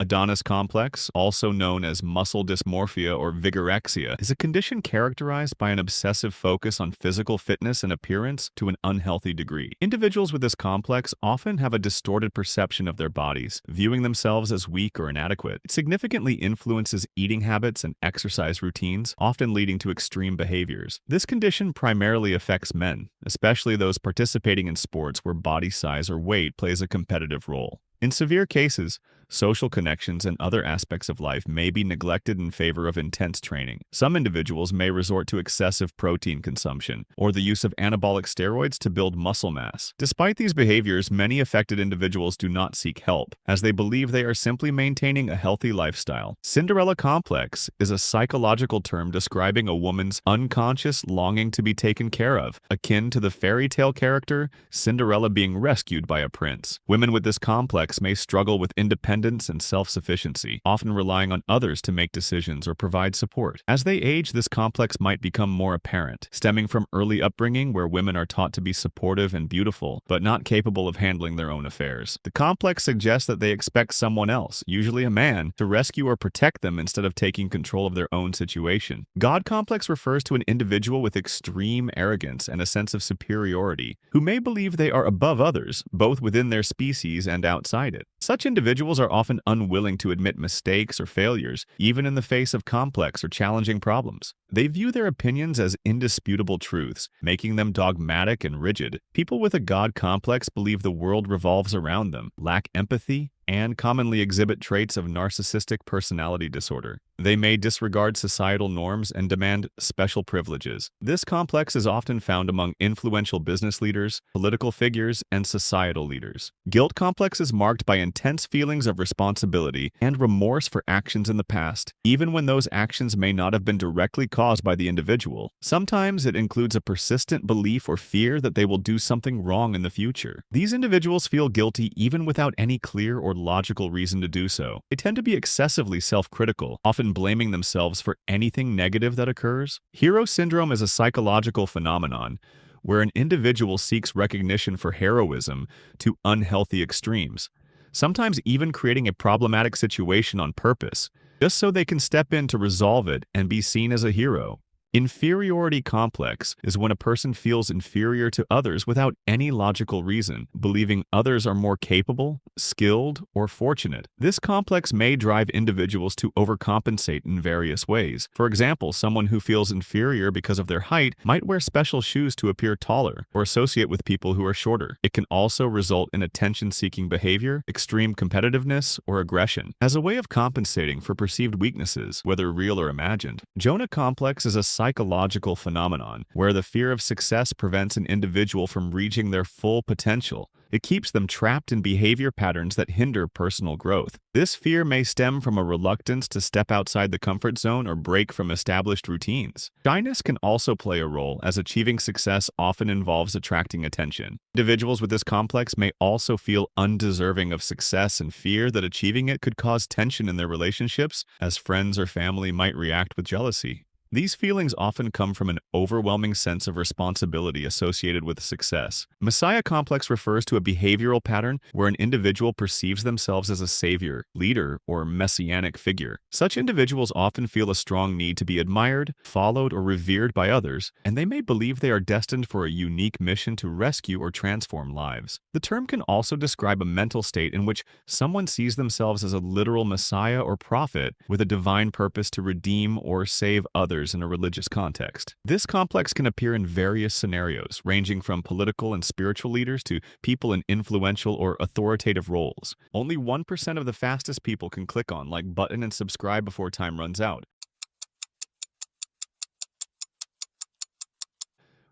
Adonis complex, also known as muscle dysmorphia or vigorexia, is a condition characterized by an obsessive focus on physical fitness and appearance to an unhealthy degree. Individuals with this complex often have a distorted perception of their bodies, viewing themselves as weak or inadequate. It significantly influences eating habits and exercise routines, often leading to extreme behaviors. This condition primarily affects men, especially those participating in sports where body size or weight plays a competitive role. In severe cases, social connections and other aspects of life may be neglected in favor of intense training. Some individuals may resort to excessive protein consumption or the use of anabolic steroids to build muscle mass. Despite these behaviors, many affected individuals do not seek help, as they believe they are simply maintaining a healthy lifestyle. Cinderella complex is a psychological term describing a woman's unconscious longing to be taken care of, akin to the fairy tale character Cinderella being rescued by a prince. Women with this complex may struggle with independence and self-sufficiency, often relying on others to make decisions or provide support. As they age, this complex might become more apparent, stemming from early upbringing where women are taught to be supportive and beautiful, but not capable of handling their own affairs. The complex suggests that they expect someone else, usually a man, to rescue or protect them instead of taking control of their own situation. God complex refers to an individual with extreme arrogance and a sense of superiority, who may believe they are above others, both within their species and outside it. Such individuals are often unwilling to admit mistakes or failures, even in the face of complex or challenging problems. They view their opinions as indisputable truths, making them dogmatic and rigid. People with a God complex believe the world revolves around them, lack empathy, and commonly exhibit traits of narcissistic personality disorder. They may disregard societal norms and demand special privileges. This complex is often found among influential business leaders, political figures, and societal leaders. Guilt complex is marked by intense feelings of responsibility and remorse for actions in the past, even when those actions may not have been directly caused by the individual. Sometimes it includes a persistent belief or fear that they will do something wrong in the future. These individuals feel guilty even without any clear or logical reason to do so. They tend to be excessively self-critical, often blaming themselves for anything negative that occurs. Hero syndrome is a psychological phenomenon where an individual seeks recognition for heroism to unhealthy extremes, sometimes even creating a problematic situation on purpose, just so they can step in to resolve it and be seen as a hero. Inferiority complex is when a person feels inferior to others without any logical reason, believing others are more capable, skilled, or fortunate. This complex may drive individuals to overcompensate in various ways. For example, someone who feels inferior because of their height might wear special shoes to appear taller or associate with people who are shorter. It can also result in attention-seeking behavior, extreme competitiveness, or aggression. As a way of compensating for perceived weaknesses, whether real or imagined, Jonah complex is a psychological phenomenon where the fear of success prevents an individual from reaching their full potential. It keeps them trapped in behavior patterns that hinder personal growth. This fear may stem from a reluctance to step outside the comfort zone or break from established routines. Shyness can also play a role, as achieving success often involves attracting attention. Individuals with this complex may also feel undeserving of success and fear that achieving it could cause tension in their relationships, as friends or family might react with jealousy. These feelings often come from an overwhelming sense of responsibility associated with success. Messiah complex refers to a behavioral pattern where an individual perceives themselves as a savior, leader, or messianic figure. Such individuals often feel a strong need to be admired, followed, or revered by others, and they may believe they are destined for a unique mission to rescue or transform lives. The term can also describe a mental state in which someone sees themselves as a literal messiah or prophet with a divine purpose to redeem or save others in a religious context. This complex can appear in various scenarios, ranging from political and spiritual leaders to people in influential or authoritative roles. Only 1% of the fastest people can click on like button and subscribe before time runs out.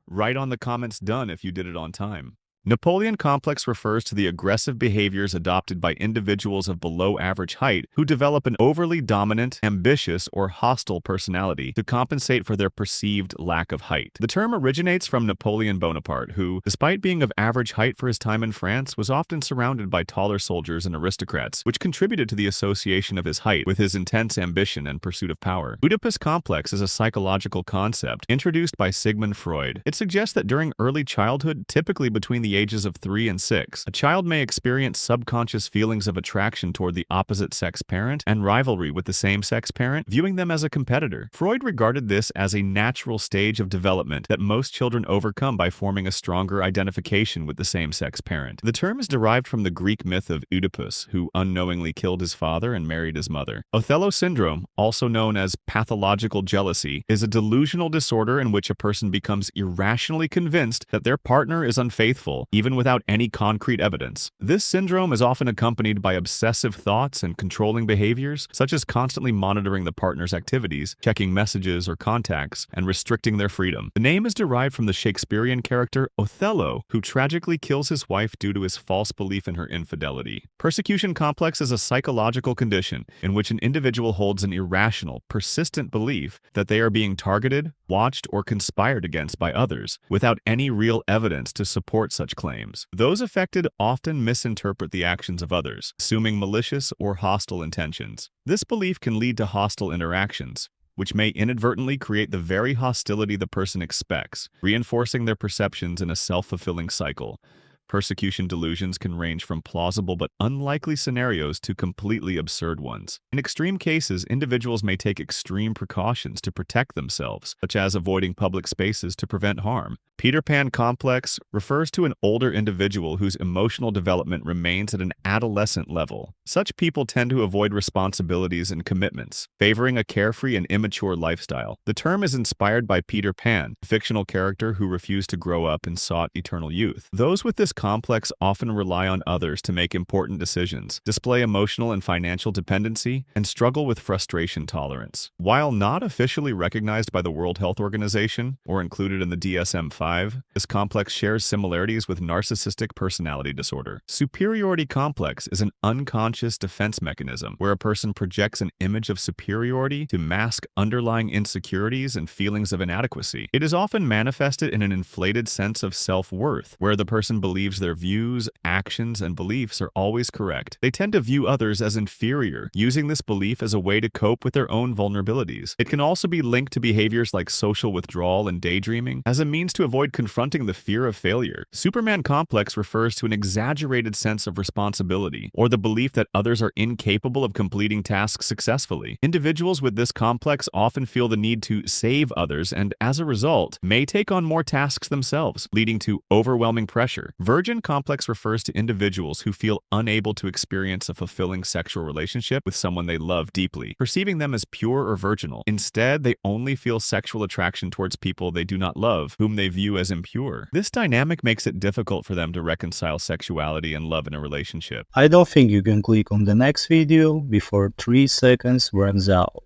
Write on the comments done if you did it on time. Napoleon complex refers to the aggressive behaviors adopted by individuals of below-average height who develop an overly dominant, ambitious, or hostile personality to compensate for their perceived lack of height. The term originates from Napoleon Bonaparte, who, despite being of average height for his time in France, was often surrounded by taller soldiers and aristocrats, which contributed to the association of his height with his intense ambition and pursuit of power. Oedipus complex is a psychological concept introduced by Sigmund Freud. It suggests that during early childhood, typically between the ages of 3 and 6, a child may experience subconscious feelings of attraction toward the opposite-sex parent and rivalry with the same-sex parent, viewing them as a competitor. Freud regarded this as a natural stage of development that most children overcome by forming a stronger identification with the same-sex parent. The term is derived from the Greek myth of Oedipus, who unknowingly killed his father and married his mother. Othello syndrome, also known as pathological jealousy, is a delusional disorder in which a person becomes irrationally convinced that their partner is unfaithful, even without any concrete evidence. This syndrome is often accompanied by obsessive thoughts and controlling behaviors, such as constantly monitoring the partner's activities, checking messages or contacts, and restricting their freedom. The name is derived from the Shakespearean character Othello, who tragically kills his wife due to his false belief in her infidelity. Persecution complex is a psychological condition in which an individual holds an irrational, persistent belief that they are being targeted, watched, or conspired against by others, without any real evidence to support such claims. Those affected often misinterpret the actions of others, assuming malicious or hostile intentions. This belief can lead to hostile interactions, which may inadvertently create the very hostility the person expects, reinforcing their perceptions in a self-fulfilling cycle. Persecution delusions can range from plausible but unlikely scenarios to completely absurd ones. In extreme cases, individuals may take extreme precautions to protect themselves, such as avoiding public spaces to prevent harm. Peter Pan complex refers to an older individual whose emotional development remains at an adolescent level. Such people tend to avoid responsibilities and commitments, favoring a carefree and immature lifestyle. The term is inspired by Peter Pan, a fictional character who refused to grow up and sought eternal youth. Those with this complex often rely on others to make important decisions, display emotional and financial dependency, and struggle with frustration tolerance. While not officially recognized by the World Health Organization or included in the DSM-5, this complex shares similarities with narcissistic personality disorder. Superiority complex is an unconscious defense mechanism where a person projects an image of superiority to mask underlying insecurities and feelings of inadequacy. It is often manifested in an inflated sense of self-worth, where the person believes their views, actions, and beliefs are always correct. They tend to view others as inferior, using this belief as a way to cope with their own vulnerabilities. It can also be linked to behaviors like social withdrawal and daydreaming as a means to avoid confronting the fear of failure. Superman complex refers to an exaggerated sense of responsibility or the belief that others are incapable of completing tasks successfully. Individuals with this complex often feel the need to save others and, as a result, may take on more tasks themselves, leading to overwhelming pressure. Virgin complex refers to individuals who feel unable to experience a fulfilling sexual relationship with someone they love deeply, perceiving them as pure or virginal. Instead, they only feel sexual attraction towards people they do not love, whom they view as impure. This dynamic makes it difficult for them to reconcile sexuality and love in a relationship. I don't think you can click on the next video before 3 seconds runs out.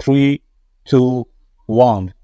3, 2, 1.